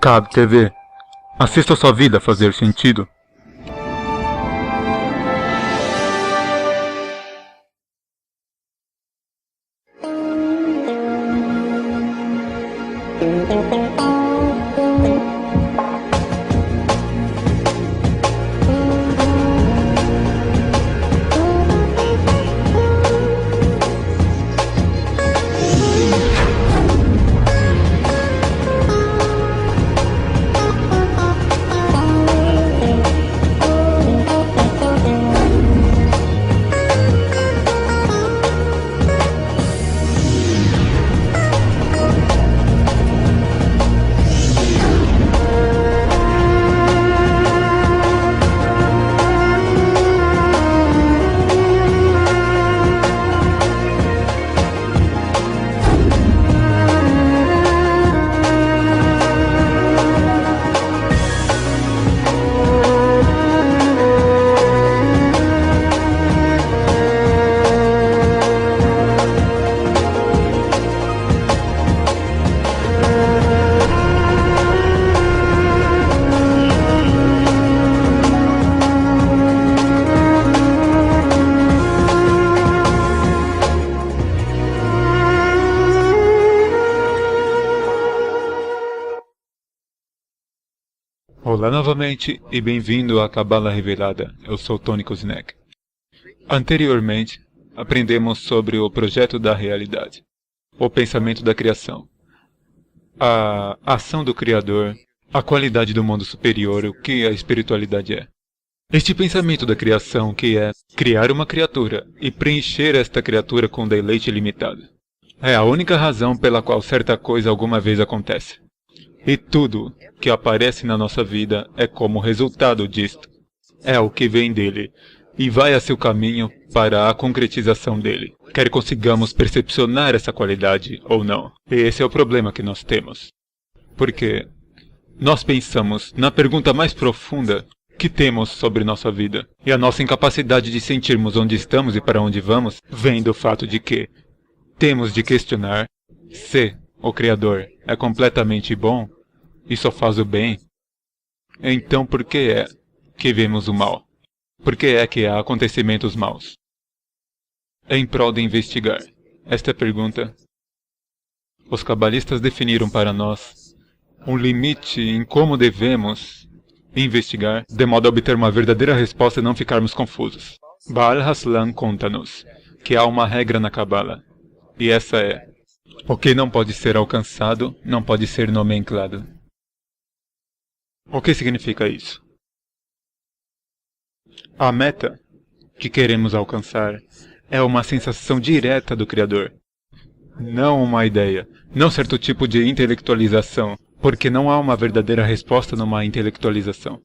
Cab TV. Assista sua vida fazer sentido. Olá novamente e bem-vindo à Cabala Revelada. Eu sou Tony Koznek. Anteriormente, aprendemos sobre o projeto da realidade, o pensamento da criação, a ação do Criador, a qualidade do mundo superior, o que a espiritualidade é. Este pensamento da criação, que é criar uma criatura e preencher esta criatura com deleite ilimitado, é a única razão pela qual certa coisa alguma vez acontece. E tudo que aparece na nossa vida é como resultado disto. É o que vem dele e vai a seu caminho para a concretização dele. Quer consigamos percepcionar essa qualidade ou não. E esse é o problema que nós temos. Porque nós pensamos na pergunta mais profunda que temos sobre nossa vida. E a nossa incapacidade de sentirmos onde estamos e para onde vamos vem do fato de que temos de questionar se o Criador é completamente bom e só faz o bem. Então por que é que vemos o mal? Por que é que há acontecimentos maus? Em prol de investigar esta pergunta, os cabalistas definiram para nós um limite em como devemos investigar, de modo a obter uma verdadeira resposta e não ficarmos confusos. Baal Haslan conta-nos que há uma regra na Cabala, e essa é: o que não pode ser alcançado não pode ser nomenclado. O que significa isso? A meta que queremos alcançar é uma sensação direta do Criador, não uma ideia, não certo tipo de intelectualização, porque não há uma verdadeira resposta numa intelectualização.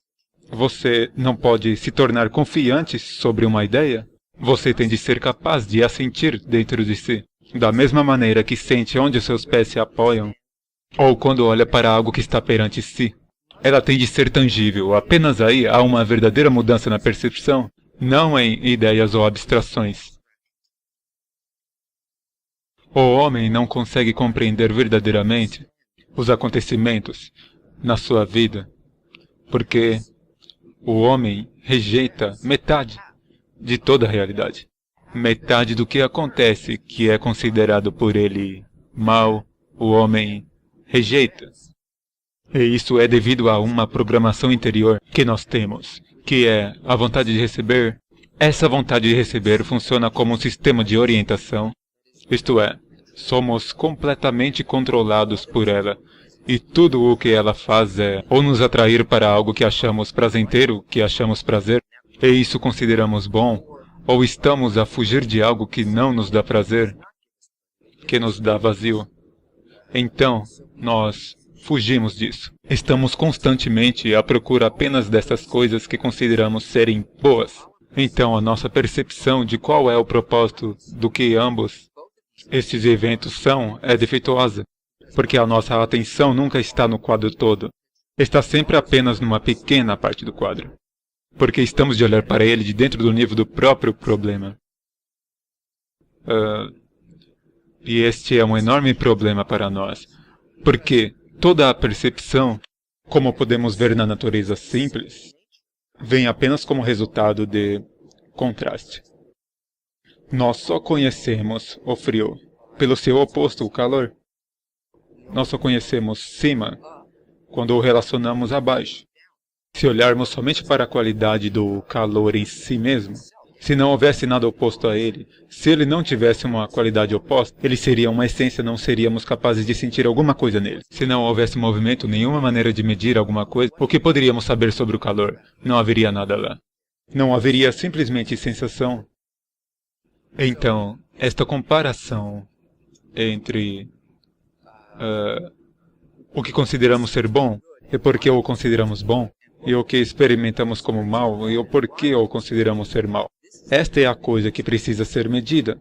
Você não pode se tornar confiante sobre uma ideia? Você tem de ser capaz de a sentir dentro de si, da mesma maneira que sente onde os seus pés se apoiam, ou quando olha para algo que está perante si. Ela tem de ser tangível, apenas aí há uma verdadeira mudança na percepção, não em ideias ou abstrações. O homem não consegue compreender verdadeiramente os acontecimentos na sua vida, porque o homem rejeita metade de toda a realidade. Metade do que acontece, que é considerado por ele mal, o homem rejeita. E isso é devido a uma programação interior que nós temos, que é a vontade de receber. Essa vontade de receber funciona como um sistema de orientação, isto é, somos completamente controlados por ela, e tudo o que ela faz é ou nos atrair para algo que achamos prazenteiro, que achamos prazer, e isso consideramos bom, ou estamos a fugir de algo que não nos dá prazer, que nos dá vazio. Então, nós fugimos disso. Estamos constantemente à procura apenas dessas coisas que consideramos serem boas. Então a nossa percepção de qual é o propósito do que ambos esses eventos são é defeituosa, porque a nossa atenção nunca está no quadro todo. Está sempre apenas numa pequena parte do quadro, porque estamos de olhar para ele de dentro do nível do próprio problema. E este é um enorme problema para nós, porque toda a percepção como podemos ver na natureza simples, vem apenas como resultado de contraste. Nós só conhecemos o frio pelo seu oposto, o calor. Nós só conhecemos cima quando o relacionamos a baixo. Se olharmos somente para a qualidade do calor em si mesmo, se não houvesse nada oposto a ele, se ele não tivesse uma qualidade oposta, ele seria uma essência, não seríamos capazes de sentir alguma coisa nele. Se não houvesse movimento, nenhuma maneira de medir alguma coisa, o que poderíamos saber sobre o calor? Não haveria nada lá. Não haveria simplesmente sensação. Então, esta comparação entre o que consideramos ser bom e por que o consideramos bom, e o que experimentamos como mal e o porquê o consideramos ser mal. Esta é a coisa que precisa ser medida.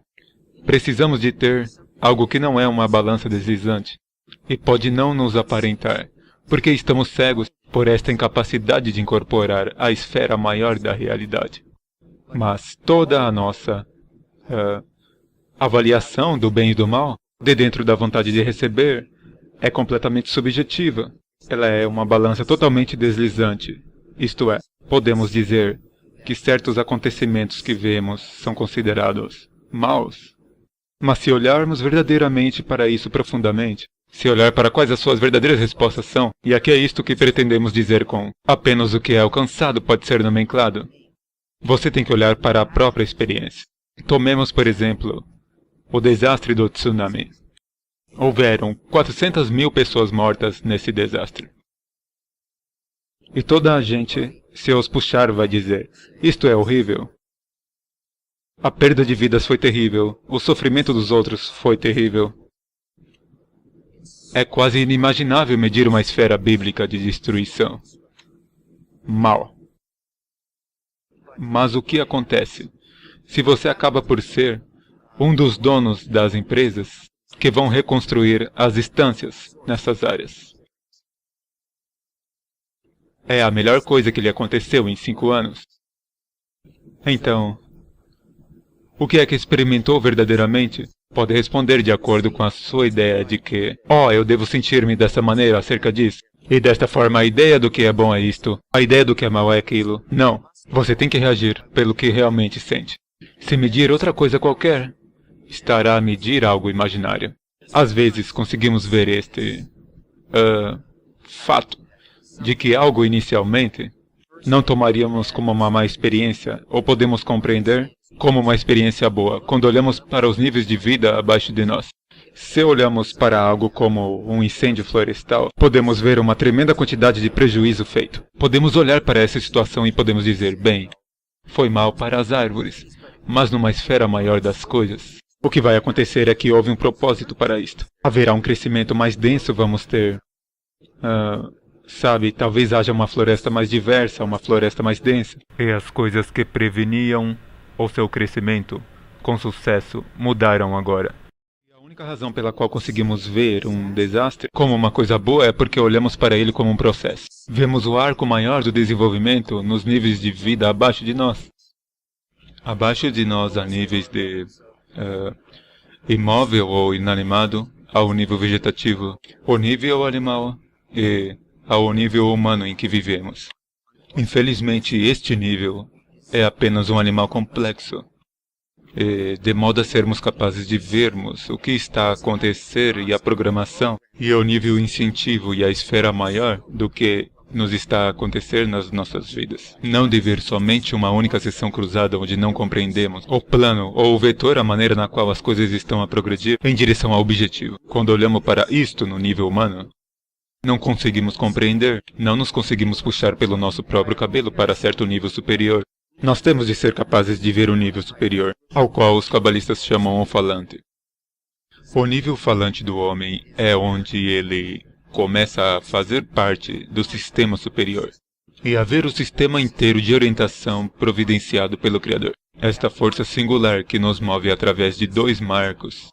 Precisamos de ter algo que não é uma balança deslizante e pode não nos aparentar, porque estamos cegos por esta incapacidade de incorporar a esfera maior da realidade. Mas toda a nossa avaliação do bem e do mal, de dentro da vontade de receber, é completamente subjetiva. Ela é uma balança totalmente deslizante. Isto é, podemos dizer que certos acontecimentos que vemos são considerados maus. Mas se olharmos verdadeiramente para isso profundamente, se olhar para quais as suas verdadeiras respostas são, e aqui é isto que pretendemos dizer com apenas o que é alcançado pode ser nomenclado, você tem que olhar para a própria experiência. Tomemos, por exemplo, o desastre do tsunami. Houveram 400 mil pessoas mortas nesse desastre. E toda a gente, se os puxar, vai dizer, isto é horrível. A perda de vidas foi terrível, o sofrimento dos outros foi terrível. É quase inimaginável medir uma esfera bíblica de destruição. Mal. Mas o que acontece? Se você acaba por ser um dos donos das empresas que vão reconstruir as instâncias nessas áreas. É a melhor coisa que lhe aconteceu em 5 anos. Então, o que é que experimentou verdadeiramente? Pode responder de acordo com a sua ideia de que, eu devo sentir-me dessa maneira acerca disso. E desta forma a ideia do que é bom é isto, a ideia do que é mal é aquilo. Não, você tem que reagir pelo que realmente sente. Se medir outra coisa qualquer, estará a medir algo imaginário. Às vezes conseguimos ver este fato de que algo inicialmente não tomaríamos como uma má experiência, ou podemos compreender como uma experiência boa, quando olhamos para os níveis de vida abaixo de nós. Se olhamos para algo como um incêndio florestal, podemos ver uma tremenda quantidade de prejuízo feito. Podemos olhar para essa situação e podemos dizer, bem, foi mal para as árvores, mas numa esfera maior das coisas, o que vai acontecer é que houve um propósito para isto. Haverá um crescimento mais denso, vamos ter... talvez haja uma floresta mais diversa, uma floresta mais densa. E as coisas que preveniam o seu crescimento com sucesso mudaram agora. E a única razão pela qual conseguimos ver um desastre como uma coisa boa é porque olhamos para ele como um processo. Vemos o arco maior do desenvolvimento nos níveis de vida abaixo de nós. Abaixo de nós, a níveis de imóvel ou inanimado, ao nível vegetativo, o nível animal e ao nível humano em que vivemos. Infelizmente, este nível é apenas um animal complexo, de modo a sermos capazes de vermos o que está a acontecer e a programação, e o nível incentivo e a esfera maior do que nos está a acontecer nas nossas vidas. Não de ver somente uma única seção cruzada onde não compreendemos o plano ou o vetor, a maneira na qual as coisas estão a progredir em direção ao objetivo. Quando olhamos para isto no nível humano, não conseguimos compreender, não nos conseguimos puxar pelo nosso próprio cabelo para certo nível superior. Nós temos de ser capazes de ver o nível superior, ao qual os cabalistas chamam o falante. O nível falante do homem é onde ele começa a fazer parte do sistema superior e a ver o sistema inteiro de orientação providenciado pelo Criador. Esta força singular que nos move através de 2 marcos,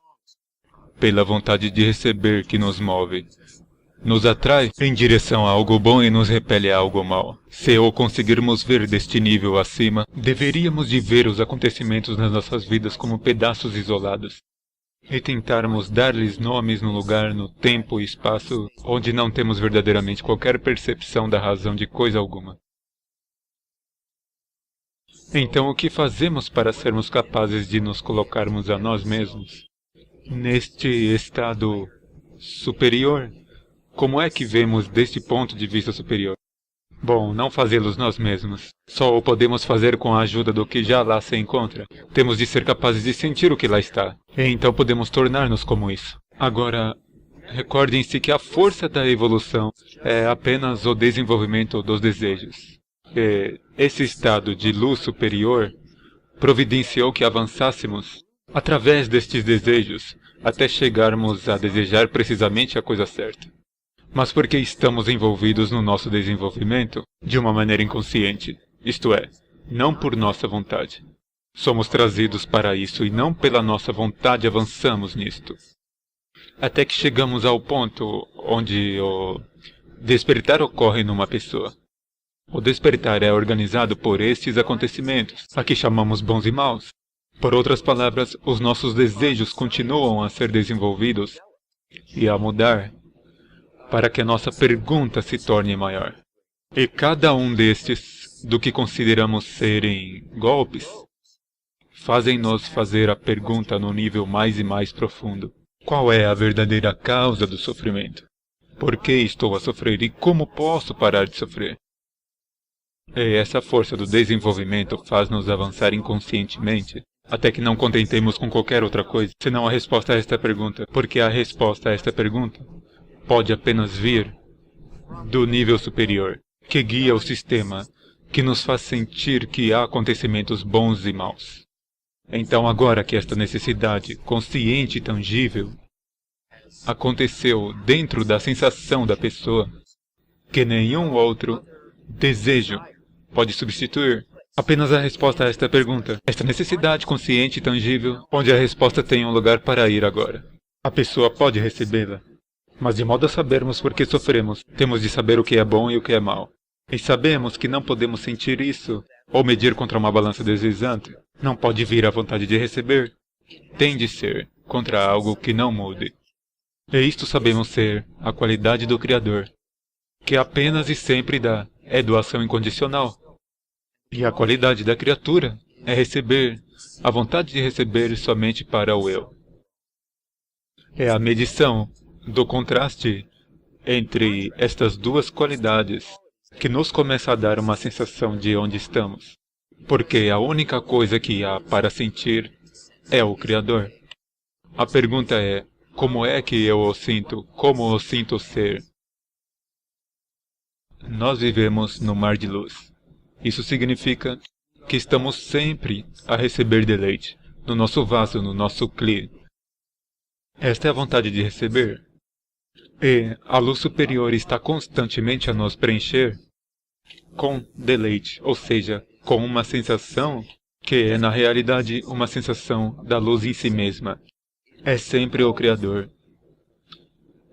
pela vontade de receber que nos move, nos atrai em direção a algo bom e nos repele a algo mal. Se o conseguirmos ver deste nível acima, deveríamos de ver os acontecimentos nas nossas vidas como pedaços isolados. e tentarmos dar-lhes nomes no lugar, no tempo e espaço onde não temos verdadeiramente qualquer percepção da razão de coisa alguma. Então, o que fazemos para sermos capazes de nos colocarmos a nós mesmos neste estado superior? Como é que vemos deste ponto de vista superior? Bom, não fazê-los nós mesmos. Só o podemos fazer com a ajuda do que já lá se encontra. Temos de ser capazes de sentir o que lá está. E então podemos tornar-nos como isso. Agora, recordem-se que a força da evolução é apenas o desenvolvimento dos desejos. E esse estado de luz superior providenciou que avançássemos através destes desejos até chegarmos a desejar precisamente a coisa certa. Mas porque estamos envolvidos no nosso desenvolvimento de uma maneira inconsciente, isto é, não por nossa vontade. Somos trazidos para isso e não pela nossa vontade avançamos nisto. Até que chegamos ao ponto onde o despertar ocorre numa pessoa. O despertar é organizado por estes acontecimentos, a que chamamos bons e maus. Por outras palavras, os nossos desejos continuam a ser desenvolvidos e a mudar, para que a nossa pergunta se torne maior. E cada um destes, do que consideramos serem golpes, fazem-nos fazer a pergunta no nível mais e mais profundo. Qual é a verdadeira causa do sofrimento? Por que estou a sofrer e como posso parar de sofrer? E essa força do desenvolvimento faz-nos avançar inconscientemente, até que não contentemos com qualquer outra coisa, senão a resposta a esta pergunta, porque a resposta a esta pergunta pode apenas vir do nível superior, que guia o sistema, que nos faz sentir que há acontecimentos bons e maus. Então, agora que esta necessidade consciente e tangível aconteceu dentro da sensação da pessoa, que nenhum outro desejo pode substituir, apenas a resposta a esta pergunta, esta necessidade consciente e tangível, onde a resposta tem um lugar para ir agora. A pessoa pode recebê-la. Mas de modo a sabermos por que sofremos, temos de saber o que é bom e o que é mal. E sabemos que não podemos sentir isso, ou medir contra uma balança deslizante. Não pode vir a vontade de receber. Tem de ser contra algo que não mude. E isto sabemos ser a qualidade do Criador, que apenas e sempre dá, é doação incondicional. E a qualidade da criatura é receber, a vontade de receber somente para o eu. É a medição do contraste entre estas duas qualidades que nos começa a dar uma sensação de onde estamos, porque a única coisa que há para sentir é o Criador. A pergunta é, como é que eu o sinto, como o sinto ser? Nós vivemos no mar de luz. Isso significa que estamos sempre a receber deleite, no nosso vaso, no nosso cli. Esta é a vontade de receber. E a luz superior está constantemente a nos preencher com deleite, ou seja, com uma sensação que é na realidade uma sensação da luz em si mesma. É sempre o Criador.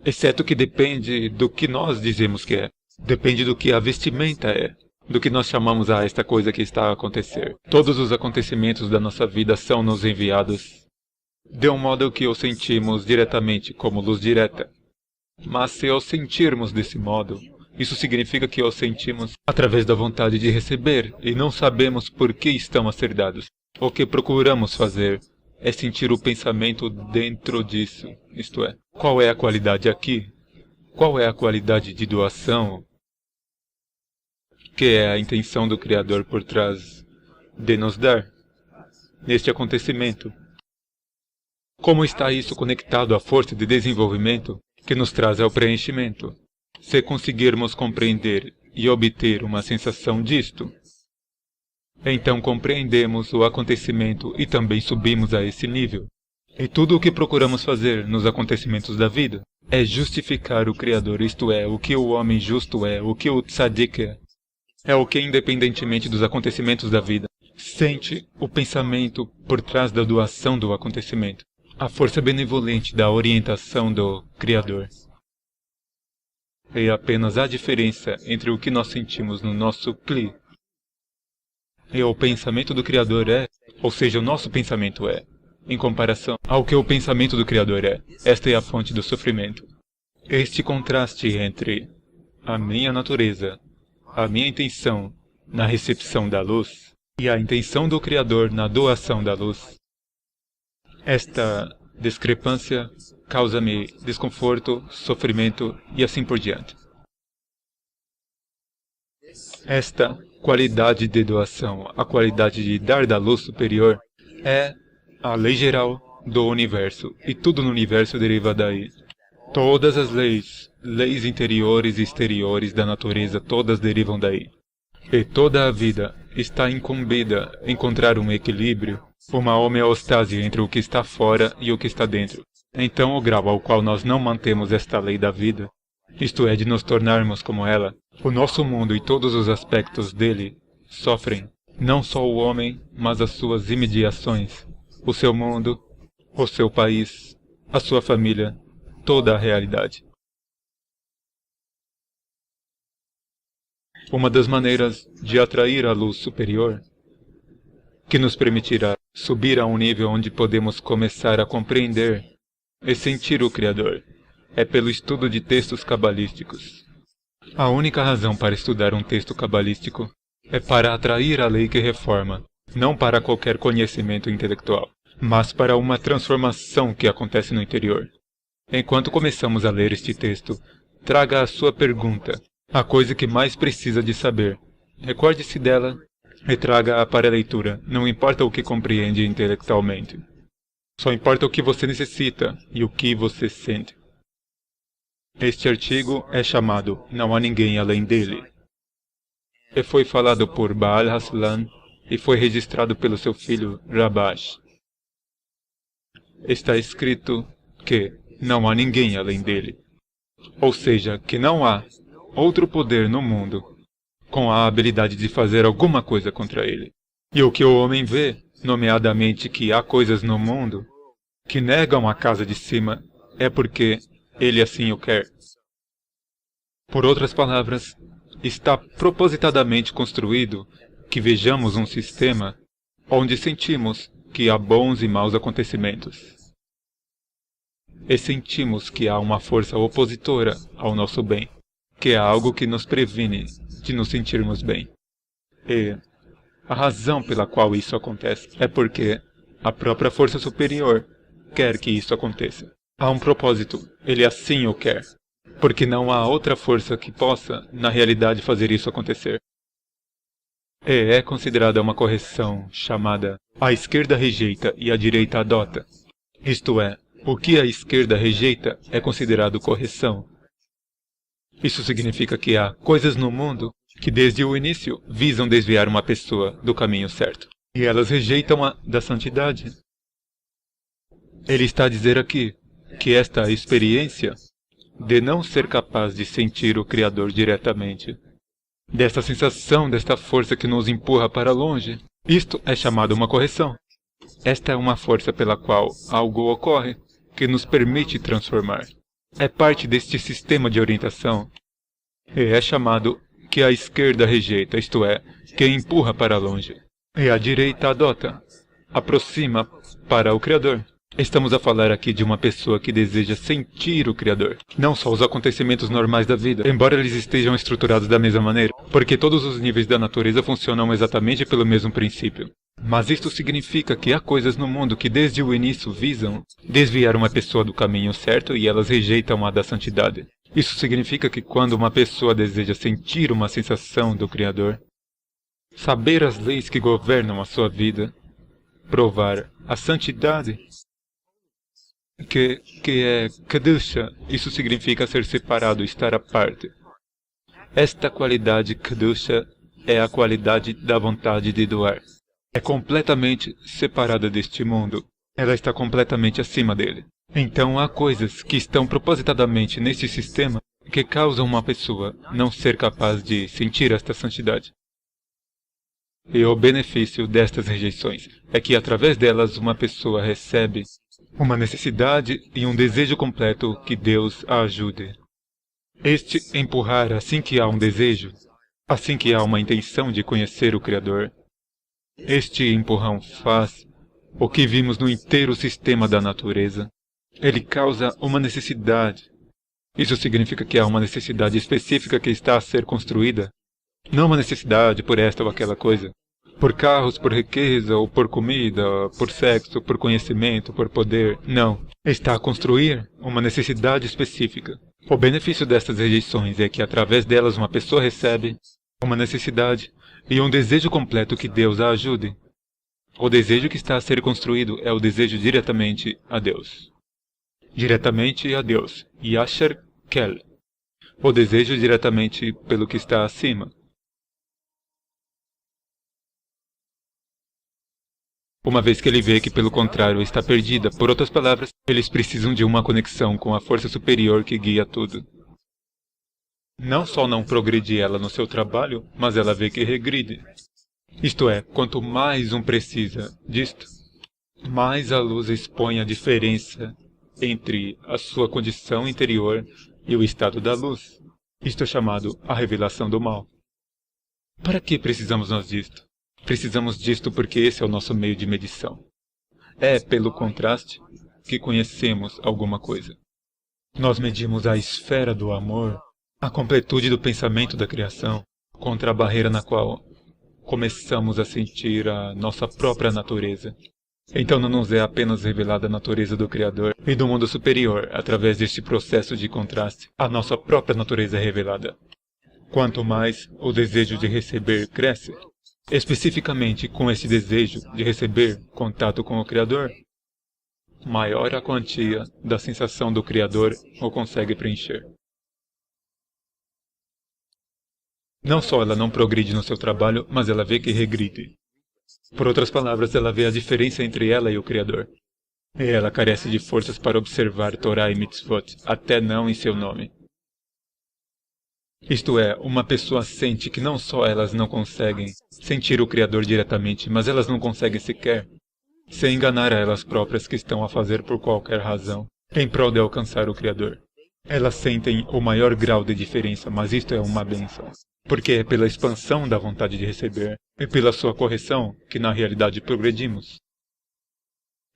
Exceto que depende do que nós dizemos que é. Depende do que a vestimenta é. Do que nós chamamos a esta coisa que está a acontecer. Todos os acontecimentos da nossa vida são nos enviados de um modo que o sentimos diretamente como luz direta. Mas se o sentirmos desse modo, isso significa que o sentimos através da vontade de receber e não sabemos por que estão a ser dados. O que procuramos fazer é sentir o pensamento dentro disso, isto é, qual é a qualidade aqui? Qual é a qualidade de doação? Que é a intenção do Criador por trás de nos dar neste acontecimento. Como está isso conectado à força de desenvolvimento que nos traz ao preenchimento? Se conseguirmos compreender e obter uma sensação disto, então compreendemos o acontecimento e também subimos a esse nível. E tudo o que procuramos fazer nos acontecimentos da vida é justificar o Criador, isto é, o que o homem justo é, o que o tzadik é. É o que, independentemente dos acontecimentos da vida, sente o pensamento por trás da doação do acontecimento. A força benevolente da orientação do Criador. E apenas a diferença entre o que nós sentimos no nosso cli e o pensamento do Criador é, ou seja, o nosso pensamento é, em comparação ao que o pensamento do Criador é. Esta é a fonte do sofrimento. Este contraste entre a minha natureza, a minha intenção na recepção da luz e a intenção do Criador na doação da luz. Esta discrepância causa-me desconforto, sofrimento e assim por diante. Esta qualidade de doação, a qualidade de dar da luz superior, é a lei geral do universo, e tudo no universo deriva daí. Todas as leis, leis interiores e exteriores da natureza, todas derivam daí. E toda a vida está incumbida em encontrar um equilíbrio, uma homeostase entre o que está fora e o que está dentro. Então o grau ao qual nós não mantemos esta lei da vida, isto é, de nos tornarmos como ela, o nosso mundo e todos os aspectos dele sofrem, não só o homem, mas as suas imediações, o seu mundo, o seu país, a sua família, toda a realidade. Uma das maneiras de atrair a luz superior, que nos permitirá subir a um nível onde podemos começar a compreender e sentir o Criador, é pelo estudo de textos cabalísticos. A única razão para estudar um texto cabalístico é para atrair a lei que reforma, não para qualquer conhecimento intelectual, mas para uma transformação que acontece no interior. Enquanto começamos a ler este texto, traga a sua pergunta, a coisa que mais precisa de saber. Recorde-se dela e traga-a para a leitura, não importa o que compreende intelectualmente. Só importa o que você necessita e o que você sente. Este artigo é chamado Não Há Ninguém Além Dele. E foi falado por Baal Haslan e foi registrado pelo seu filho Rabash. Está escrito que não há ninguém além dele. Ou seja, que não há outro poder no mundo com a habilidade de fazer alguma coisa contra ele. E o que o homem vê, nomeadamente que há coisas no mundo que negam a casa de cima, é porque ele assim o quer. Por outras palavras, está propositadamente construído que vejamos um sistema onde sentimos que há bons e maus acontecimentos. E sentimos que há uma força opositora ao nosso bem, que é algo que nos previne de nos sentirmos bem. E a razão pela qual isso acontece é porque a própria força superior quer que isso aconteça. Há um propósito, ele assim o quer, porque não há outra força que possa, na realidade, fazer isso acontecer. E é considerada uma correção chamada a esquerda rejeita e a direita adota. Isto é, o que a esquerda rejeita é considerado correção. Isso significa que há coisas no mundo que desde o início visam desviar uma pessoa do caminho certo. E elas rejeitam a da santidade. Ele está a dizer aqui que esta experiência de não ser capaz de sentir o Criador diretamente, desta sensação, desta força que nos empurra para longe, isto é chamado uma correção. Esta é uma força pela qual algo ocorre, que nos permite transformar. É parte deste sistema de orientação. E é chamado que a esquerda rejeita, isto é, que empurra para longe. E a direita adota, aproxima para o Criador. Estamos a falar aqui de uma pessoa que deseja sentir o Criador, não só os acontecimentos normais da vida, embora eles estejam estruturados da mesma maneira, porque todos os níveis da natureza funcionam exatamente pelo mesmo princípio. Mas isto significa que há coisas no mundo que desde o início visam desviar uma pessoa do caminho certo e elas rejeitam a da santidade. Isso significa que quando uma pessoa deseja sentir uma sensação do Criador, saber as leis que governam a sua vida, provar a santidade, que é Kedusha, isso significa ser separado, estar à parte. Esta qualidade Kedusha é a qualidade da vontade de doar. É completamente separada deste mundo. Ela está completamente acima dele. Então há coisas que estão propositadamente neste sistema que causam uma pessoa não ser capaz de sentir esta santidade. E o benefício destas rejeições é que através delas uma pessoa recebe uma necessidade e um desejo completo que Deus a ajude. Este empurrar assim que há um desejo, assim que há uma intenção de conhecer o Criador, este empurrão faz o que vimos no inteiro sistema da natureza. Ele causa uma necessidade. Isso significa que há uma necessidade específica que está a ser construída. Não uma necessidade por esta ou aquela coisa. Por carros, por riqueza, ou por comida, por sexo, por conhecimento, por poder. Não. Está a construir uma necessidade específica. O benefício destas rejeições é que através delas uma pessoa recebe uma necessidade e um desejo completo que Deus a ajude. O desejo que está a ser construído é o desejo diretamente a Deus. Diretamente a Deus. Yasher Kel. O desejo diretamente pelo que está acima. Uma vez que ele vê que, pelo contrário, está perdida, por outras palavras, eles precisam de uma conexão com a força superior que guia tudo. Não só não progride ela no seu trabalho, mas ela vê que regride. Isto é, quanto mais um precisa disto, mais a luz expõe a diferença entre a sua condição interior e o estado da luz. Isto é chamado a revelação do mal. Para que precisamos nós disto? Precisamos disto porque esse é o nosso meio de medição. É pelo contraste que conhecemos alguma coisa. Nós medimos a esfera do amor, a completude do pensamento da criação, contra a barreira na qual começamos a sentir a nossa própria natureza. Então não nos é apenas revelada a natureza do Criador e do mundo superior, através deste processo de contraste, a nossa própria natureza é revelada. Quanto mais o desejo de receber cresce, especificamente com esse desejo de receber contato com o Criador, maior a quantia da sensação do Criador o consegue preencher. Não só ela não progride no seu trabalho, mas ela vê que regride. Por outras palavras, ela vê a diferença entre ela e o Criador. E ela carece de forças para observar Torá e Mitzvot, até não em seu nome. Isto é, uma pessoa sente que não só elas não conseguem sentir o Criador diretamente, mas elas não conseguem sequer se enganar a elas próprias que estão a fazer por qualquer razão, em prol de alcançar o Criador. Elas sentem o maior grau de diferença, mas isto é uma bênção, porque é pela expansão da vontade de receber e pela sua correção que na realidade progredimos.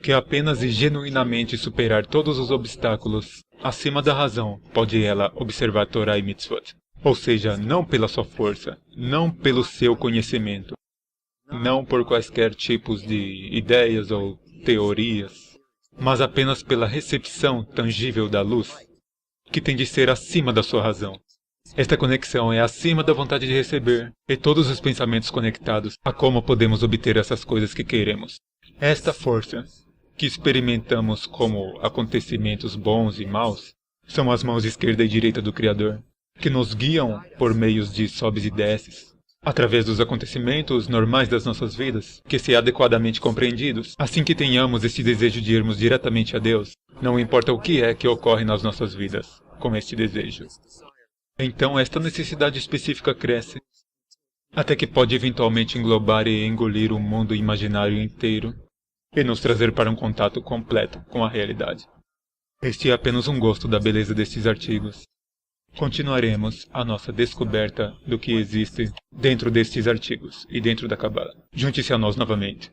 Que apenas e genuinamente superar todos os obstáculos acima da razão pode ela observar Torá e Mitzvot. Ou seja, não pela sua força, não pelo seu conhecimento, não por quaisquer tipos de ideias ou teorias, mas apenas pela recepção tangível da luz, que tem de ser acima da sua razão. Esta conexão é acima da vontade de receber e todos os pensamentos conectados a como podemos obter essas coisas que queremos. Esta força, que experimentamos como acontecimentos bons e maus, são as mãos esquerda e direita do Criador, que nos guiam por meios de sobes e desces, através dos acontecimentos normais das nossas vidas, que se adequadamente compreendidos, assim que tenhamos esse desejo de irmos diretamente a Deus, não importa o que é que ocorre nas nossas vidas, com este desejo. Então esta necessidade específica cresce, até que pode eventualmente englobar e engolir o mundo imaginário inteiro, e nos trazer para um contato completo com a realidade. Este é apenas um gosto da beleza destes artigos. Continuaremos a nossa descoberta do que existe dentro destes artigos e dentro da Cabala. Junte-se a nós novamente.